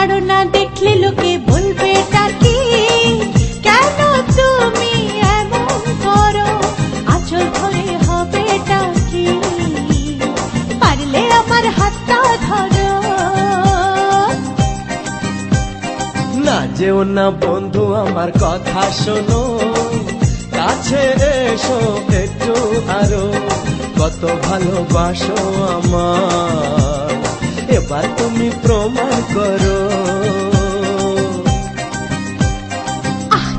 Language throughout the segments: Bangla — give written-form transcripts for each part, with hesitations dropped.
ছাড়ো না, দেখলে লোকে বলবে টাকি, কেন তুমি এমন করো, আঁচল ধরে হবে টাকি, পারলে আমার হাতটা ধরো। না যেও না বন্ধু, আমার কথা শোনো, কাছে এসো একটু আরো, কত ভালোবাসো আমার, এবার তুমি প্রমাণ করো।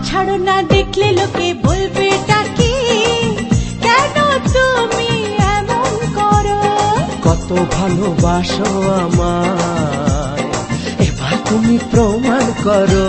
ছাড়ো না, দেখলে লোকে বলবে টাকি, কেন তুমি এমন করো, কত ভালোবাসো আমার, এবার তুমি প্রমাণ করো।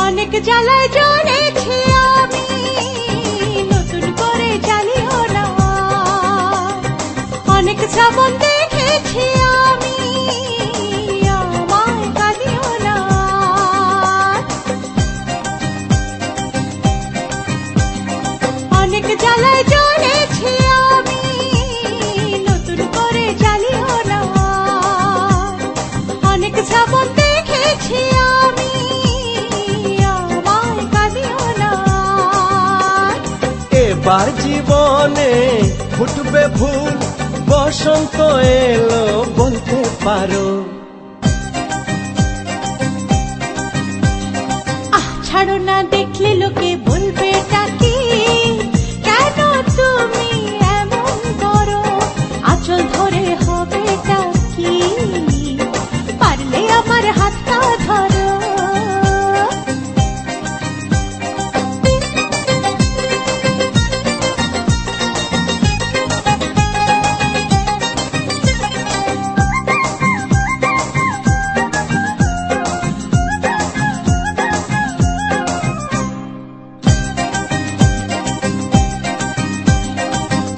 অনেক জ্বালায় জ্বলেছি আমি, নতুন করে জ্বালিও না, অনেক শ্রাবণ দেখেছি আমি, আমায় কাঁদিও না। অনেক জ্বালায় জ্বলেছি আমি, নতুন করে জ্বালিও না, অনেক শ্রাবণ দেখেছি আমি, এবার জীবনে ফুটবে ফুল, বসন্ত এলো বলতে পারো। ছাড়ো না, দেখলে লোকে বলবে টাকি, কেন তুমি এমন করো, আঁচল ধরে হবে টাকি, পারলে আমার হাতটা ধরো।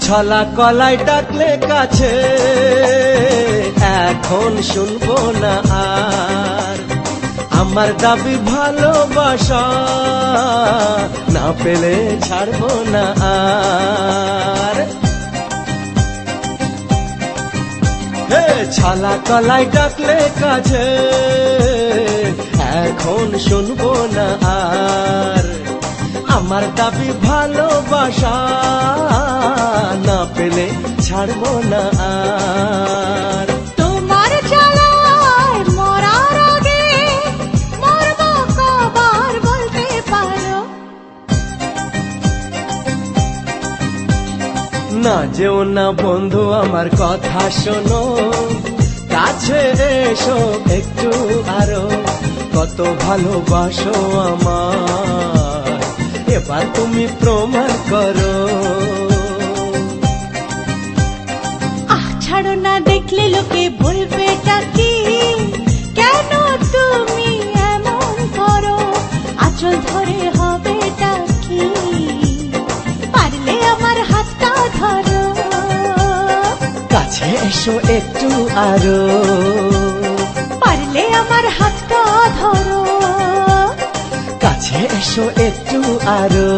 ছলা কলাই ডাকলে কাছে, এখন শুনবো না আর, আমার দাবি ভালোবাসা, না পেলে ছাড়বো না আর। হে ছলা কলাই ডাকলে কাছে, এখন শুনবো না আর, আমার দাবি ভালোবাসা, না পেলে ছাড়বো না আর। তোমার জ্বালায় মরার আগে মরবো কবার বলতে পারো। না যেও না বন্ধু, আমার কথা শোনো, কাছে এসো একটু আরো, কত ভালোবাসো আমার, এবার তুমি প্রমাণ করো। ছাড়ো না, দেখলে লোকে বলবে টাকি, কেন তুমি এমন করো, আঁচল ধরে হবে টাকি, পারলে আমার হাতটা ধরো। কাছে এসো একটু আরো, পারলে আমার হাতটা ধরো। কাছে এসো একটু আরো।